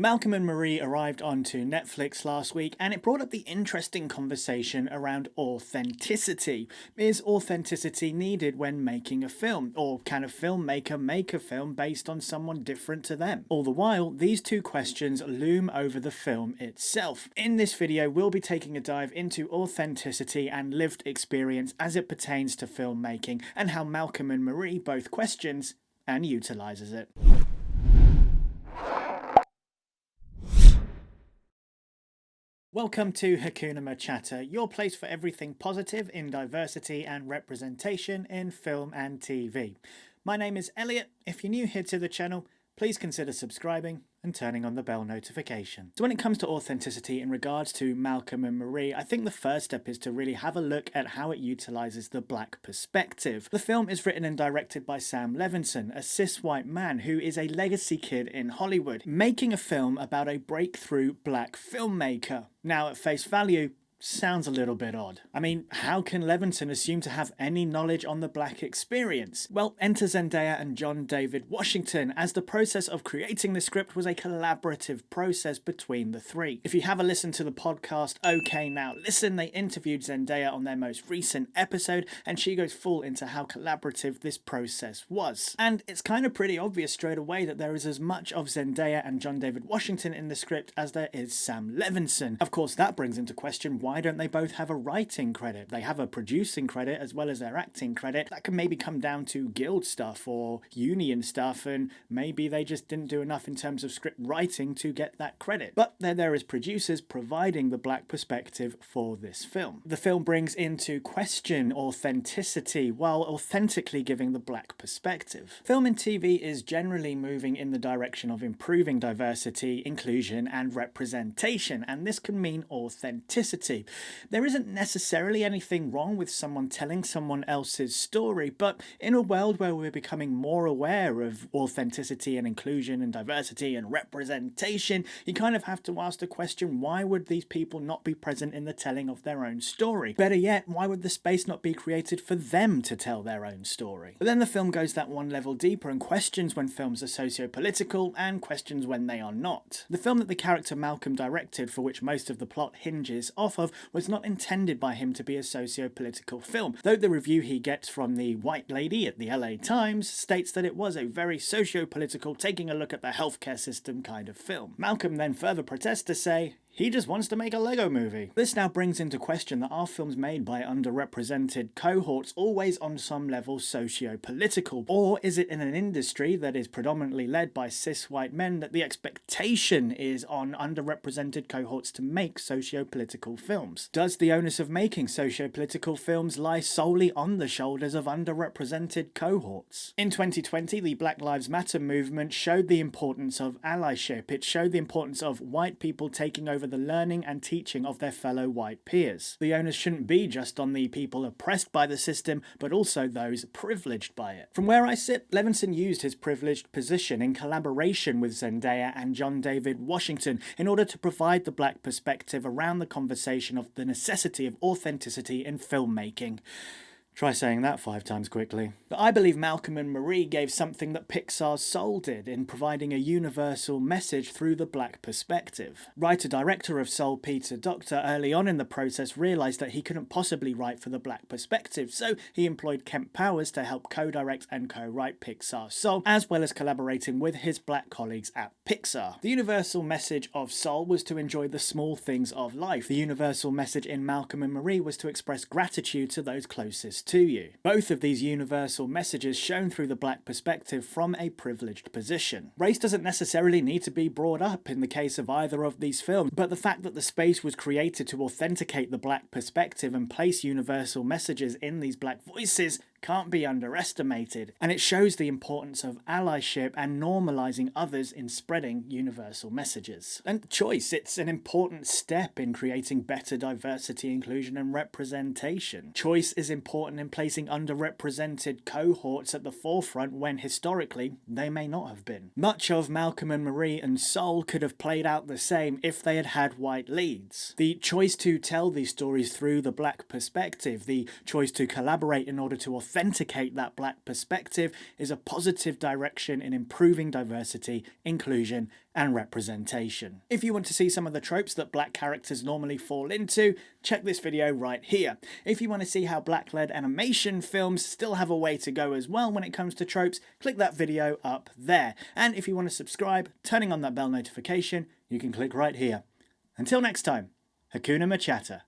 Malcolm and Marie arrived onto Netflix last week, and it brought up the interesting conversation around authenticity. Is authenticity needed when making a film? Or can a filmmaker make a film based on someone different to them? All the while, these two questions loom over the film itself. In this video, we'll be taking a dive into authenticity and lived experience as it pertains to filmmaking, and how Malcolm and Marie both questions and utilizes it. Welcome to Hakuna MaChatter, your place for everything positive in diversity and representation in film and TV. My name is Elliot. If you're new here to the channel, please consider subscribing and turning on the bell notification. So when it comes to authenticity in regards to Malcolm and Marie, I think the first step is to really have a look at how it utilizes the black perspective. The film is written and directed by Sam Levinson, a cis white man who is a legacy kid in Hollywood, making a film about a breakthrough black filmmaker. Now, at face value, sounds a little bit odd. I mean, how can Levinson assume to have any knowledge on the black experience? Well, enter Zendaya and John David Washington, as the process of creating the script was a collaborative process between the three. If you have a listen to the podcast Okay Now Listen, they interviewed Zendaya on their most recent episode, and she goes full into how collaborative this process was. And it's kind of pretty obvious straight away that there is as much of Zendaya and John David Washington in the script as there is Sam Levinson. Of course, that brings into question, why don't they both have a writing credit? They have a producing credit as well as their acting credit. That can maybe come down to guild stuff or union stuff, and maybe they just didn't do enough in terms of script writing to get that credit. But they're there as producers providing the black perspective for this film. The film brings into question authenticity while authentically giving the black perspective. Film and TV is generally moving in the direction of improving diversity, inclusion, and representation, and this can mean authenticity. There isn't necessarily anything wrong with someone telling someone else's story, but in a world where we're becoming more aware of authenticity and inclusion and diversity and representation, you kind of have to ask the question, why would these people not be present in the telling of their own story? Better yet, why would the space not be created for them to tell their own story? But then the film goes that one level deeper and questions when films are socio-political and questions when they are not. The film that the character Malcolm directed, for which most of the plot hinges off of, was not intended by him to be a socio-political film, though the review he gets from the white lady at the LA Times states that it was a very socio-political, taking a look at the healthcare system kind of film. Malcolm then further protests to say, he just wants to make a Lego movie. This now brings into question that are films made by underrepresented cohorts always on some level socio-political? Or is it in an industry that is predominantly led by cis white men that the expectation is on underrepresented cohorts to make socio-political films? Does the onus of making socio-political films lie solely on the shoulders of underrepresented cohorts? In 2020, the Black Lives Matter movement showed the importance of allyship. It showed the importance of white people taking over the learning and teaching of their fellow white peers. The onus shouldn't be just on the people oppressed by the system, but also those privileged by it. From where I sit, Levinson used his privileged position in collaboration with Zendaya and John David Washington in order to provide the black perspective around the conversation of the necessity of authenticity in filmmaking. Try saying that 5 times quickly. But I believe Malcolm and Marie gave something that Pixar's Soul did in providing a universal message through the black perspective. Writer-director of Soul, Peter Docter, early on in the process realised that he couldn't possibly write for the black perspective, so he employed Kemp Powers to help co-direct and co-write Pixar's Soul, as well as collaborating with his black colleagues at Pixar. The universal message of Soul was to enjoy the small things of life. The universal message in Malcolm and Marie was to express gratitude to those closest to you. Both of these universal messages shown through the black perspective from a privileged position. Race doesn't necessarily need to be brought up in the case of either of these films, but the fact that the space was created to authenticate the black perspective and place universal messages in these black voices can't be underestimated, and it shows the importance of allyship and normalizing others in spreading universal messages. And choice, it's an important step in creating better diversity, inclusion, and representation. Choice is important in placing underrepresented cohorts at the forefront when historically they may not have been. Much of Malcolm and Marie and Soul could have played out the same if they had had white leads. The choice to tell these stories through the black perspective, the choice to collaborate in order to authenticate that black perspective is a positive direction in improving diversity, inclusion, and representation. If you want to see some of the tropes that black characters normally fall into, check this video right here. If you want to see how black-led animation films still have a way to go as well when it comes to tropes, click that video up there. And if you want to subscribe, turning on that bell notification, you can click right here. Until next time, Hakuna MaChatter.